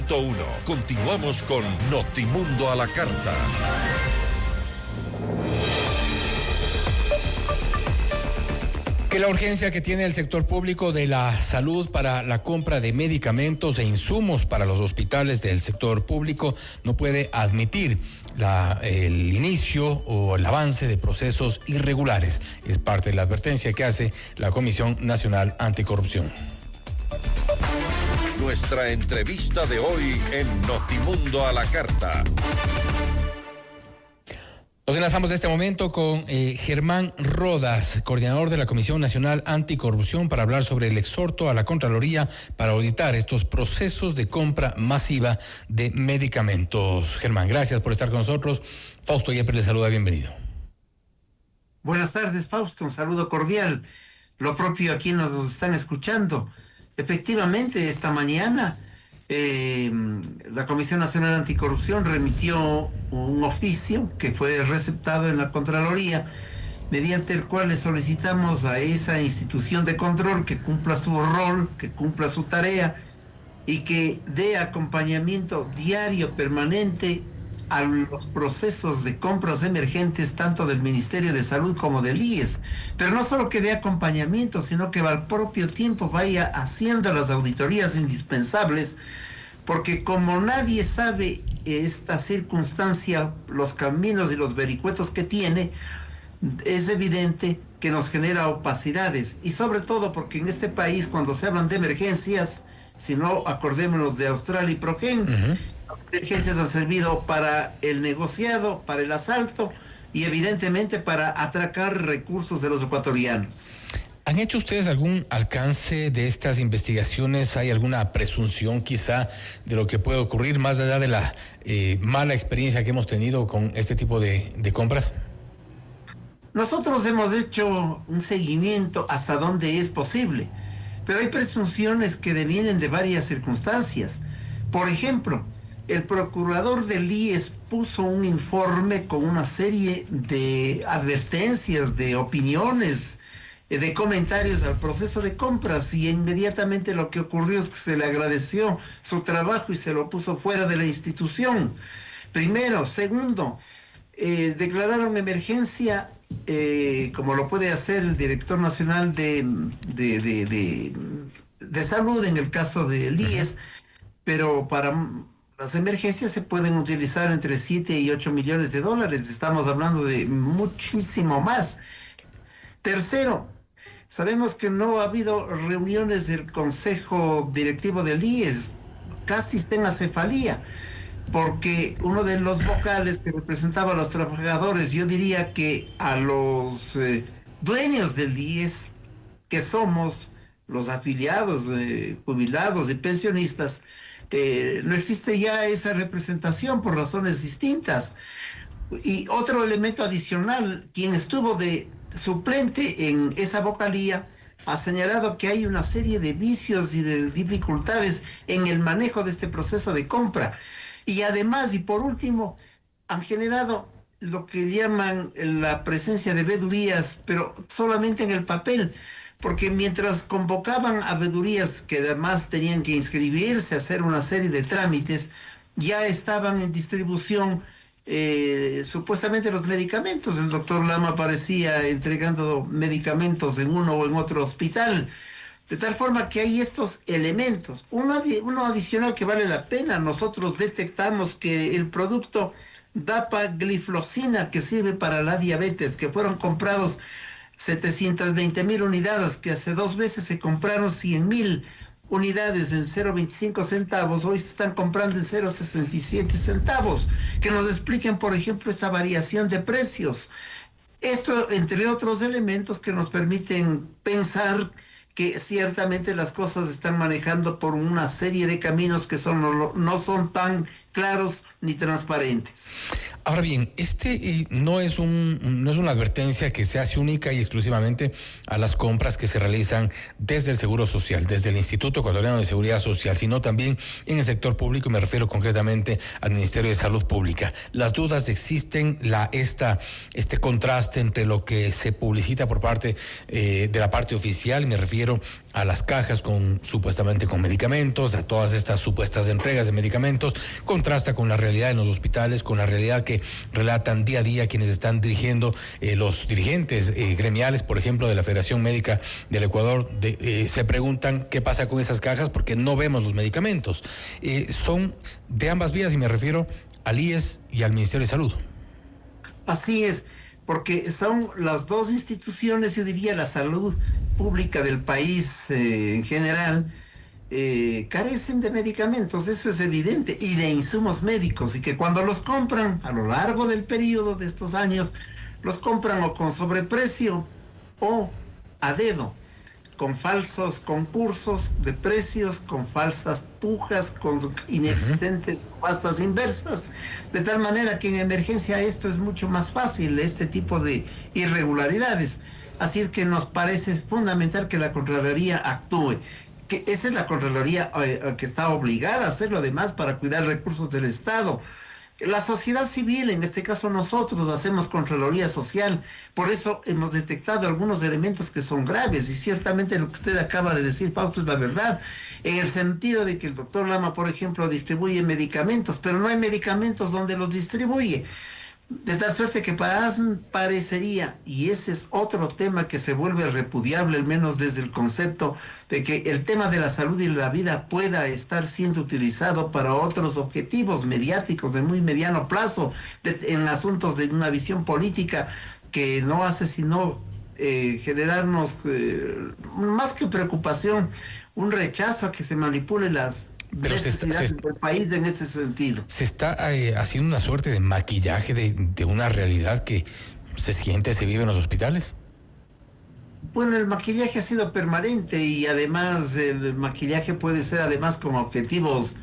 100.1. Continuamos con Notimundo a la Carta. Que la urgencia que tiene el sector público de la salud para la compra de medicamentos e insumos para los hospitales del sector público no puede admitir el inicio o el avance de procesos irregulares. Es parte de la advertencia que hace la Comisión Nacional Anticorrupción. Nuestra entrevista de hoy en Notimundo a la Carta. Nos enlazamos en este momento con Germán Rodas, coordinador de la Comisión Nacional Anticorrupción, para hablar sobre el exhorto a la Contraloría para auditar estos procesos de compra masiva de medicamentos. Germán, gracias por estar con nosotros. Fausto Yepes le saluda, bienvenido. Buenas tardes, Fausto, un saludo cordial. Lo propio a quienes nos están escuchando. Efectivamente, esta mañana la Comisión Nacional Anticorrupción remitió un oficio que fue receptado en la Contraloría, mediante el cual le solicitamos a esa institución de control que cumpla su rol, que cumpla su tarea y que dé acompañamiento diario, permanente a los procesos de compras emergentes tanto del Ministerio de Salud como del IES, pero no solo que dé acompañamiento, sino que al propio tiempo vaya haciendo las auditorías indispensables, porque como nadie sabe esta circunstancia, los caminos y los vericuetos que tiene, es evidente que nos genera opacidades, y sobre todo porque en este país, cuando se hablan de emergencias, si no, acordémonos de Austral y Progen, las emergencias han servido para el negociado, para el asalto y evidentemente para atracar recursos de los ecuatorianos. ¿Han hecho ustedes algún alcance de estas investigaciones? ¿Hay alguna presunción quizá de lo que puede ocurrir más allá de la mala experiencia que hemos tenido con este tipo de compras? Nosotros hemos hecho un seguimiento hasta donde es posible, pero hay presunciones que devienen de varias circunstancias. Por ejemplo, el procurador del IES puso un informe con una serie de advertencias, de opiniones, de comentarios al proceso de compras, y inmediatamente lo que ocurrió es que se le agradeció su trabajo y se lo puso fuera de la institución. Primero. Segundo, declararon emergencia, como lo puede hacer el director nacional de salud en el caso del IES, pero para las emergencias se pueden utilizar entre 7 y 8 millones de dólares. Estamos hablando de muchísimo más. Tercero, sabemos que no ha habido reuniones del Consejo Directivo del IES, casi está en acefalía, porque uno de los vocales que representaba a los trabajadores, yo diría que a los dueños del IES, que somos los afiliados, jubilados y pensionistas, no existe ya esa representación por razones distintas. Y otro elemento adicional, quien estuvo de suplente en esa vocalía ha señalado que hay una serie de vicios y de dificultades en el manejo de este proceso de compra. Y además, y por último, han generado lo que llaman la presencia de vedurías, pero solamente en el papel, porque mientras convocaban a vedurías que además tenían que inscribirse, hacer una serie de trámites, ya estaban en distribución supuestamente los medicamentos. El doctor Lama aparecía entregando medicamentos en uno o en otro hospital, de tal forma que hay estos elementos. Uno adicional que vale la pena: nosotros detectamos que el producto dapagliflozina, que sirve para la diabetes, que fueron comprados 720,000 unidades, que hace 2 meses se compraron 100,000 unidades en 0.25 centavos, hoy se están comprando en 0.67 centavos. Que nos expliquen, por ejemplo, esta variación de precios. Esto, entre otros elementos que nos permiten pensar que ciertamente las cosas están manejando por una serie de caminos que no son tan claros ni transparentes. Ahora bien, no es una advertencia que se hace única y exclusivamente a las compras que se realizan desde el Seguro Social, desde el Instituto Ecuatoriano de Seguridad Social, sino también en el sector público, y me refiero concretamente al Ministerio de Salud Pública. Las dudas existen, este contraste entre lo que se publicita por parte de la parte oficial, y me refiero a las cajas supuestamente con medicamentos, a todas estas supuestas entregas de medicamentos, contrasta con la realidad en los hospitales, con la realidad que relatan día a día quienes están dirigiendo, los dirigentes gremiales, por ejemplo, de la Federación Médica del Ecuador, se preguntan qué pasa con esas cajas porque no vemos los medicamentos. Son de ambas vías y me refiero al IES y al Ministerio de Salud. Así es, porque son las dos instituciones, yo diría, la salud pública del país en general, carecen de medicamentos, eso es evidente, y de insumos médicos, y que cuando los compran a lo largo del periodo de estos años, los compran o con sobreprecio o a dedo, con falsos concursos de precios, con falsas pujas, con inexistentes subastas inversas, de tal manera que en emergencia esto es mucho más fácil, este tipo de irregularidades. Así es que nos parece fundamental que la Contraloría actúe, que esa es la Contraloría que está obligada a hacerlo además para cuidar recursos del Estado. La sociedad civil, en este caso nosotros, hacemos Contraloría Social, por eso hemos detectado algunos elementos que son graves, y ciertamente lo que usted acaba de decir, Fausto, es la verdad, en el sentido de que el doctor Lama, por ejemplo, distribuye medicamentos, pero no hay medicamentos donde los distribuye. De tal suerte que parecería, y ese es otro tema que se vuelve repudiable, al menos desde el concepto de que el tema de la salud y la vida pueda estar siendo utilizado para otros objetivos mediáticos de muy mediano plazo, en asuntos de una visión política que no hace sino generarnos, más que preocupación, un rechazo a que se manipule las necesidades del país en ese sentido. Se está haciendo una suerte de maquillaje de una realidad que se siente, se vive en los hospitales. Bueno, el maquillaje ha sido permanente, y además el maquillaje puede ser además con objetivos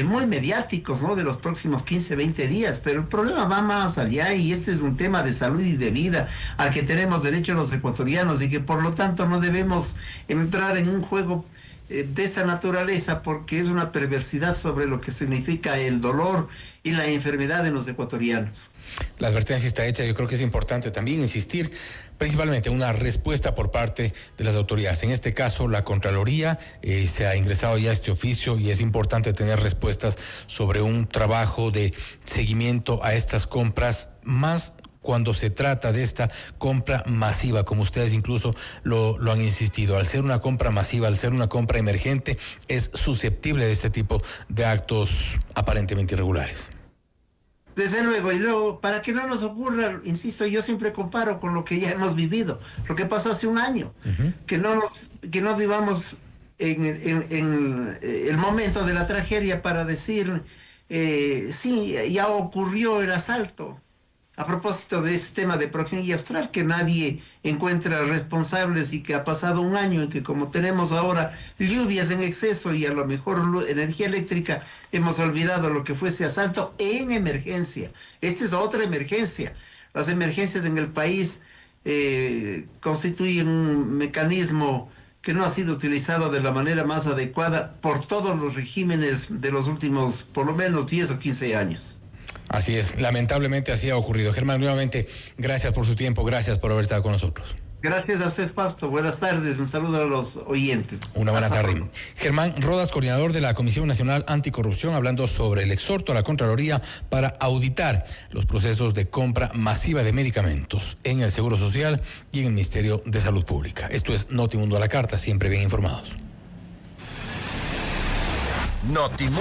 muy mediáticos, ¿no? De los próximos 15, 20 días, pero el problema va más allá, y este es un tema de salud y de vida al que tenemos derecho los ecuatorianos, y que por lo tanto no debemos entrar en un juego de esta naturaleza, porque es una perversidad sobre lo que significa el dolor y la enfermedad en los ecuatorianos. La advertencia está hecha. Yo creo que es importante también insistir principalmente una respuesta por parte de las autoridades. En este caso, la Contraloría se ha ingresado ya a este oficio, y es importante tener respuestas sobre un trabajo de seguimiento a estas compras, más cuando se trata de esta compra masiva, como ustedes incluso lo han insistido. Al ser una compra masiva, al ser una compra emergente, es susceptible de este tipo de actos aparentemente irregulares. Desde luego, y luego, para que no nos ocurra, insisto, yo siempre comparo con lo que ya hemos vivido, lo que pasó hace un año, que no vivamos en el momento de la tragedia para decir, sí, ya ocurrió el asalto. A propósito de este tema de Progeria Austral, que nadie encuentra responsables, y que ha pasado un año en que, como tenemos ahora lluvias en exceso y a lo mejor energía eléctrica, hemos olvidado lo que fue ese asalto en emergencia. Esta es otra emergencia. Las emergencias en el país constituyen un mecanismo que no ha sido utilizado de la manera más adecuada por todos los regímenes de los últimos, por lo menos, 10 o 15 años. Así es, lamentablemente así ha ocurrido. Germán, nuevamente, gracias por su tiempo, gracias por haber estado con nosotros. Gracias a usted, Fausto. Buenas tardes, un saludo a los oyentes. Una buena tarde. Germán Rodas, coordinador de la Comisión Nacional Anticorrupción, hablando sobre el exhorto a la Contraloría para auditar los procesos de compra masiva de medicamentos en el Seguro Social y en el Ministerio de Salud Pública. Esto es Notimundo a la Carta, siempre bien informados. Notimundo.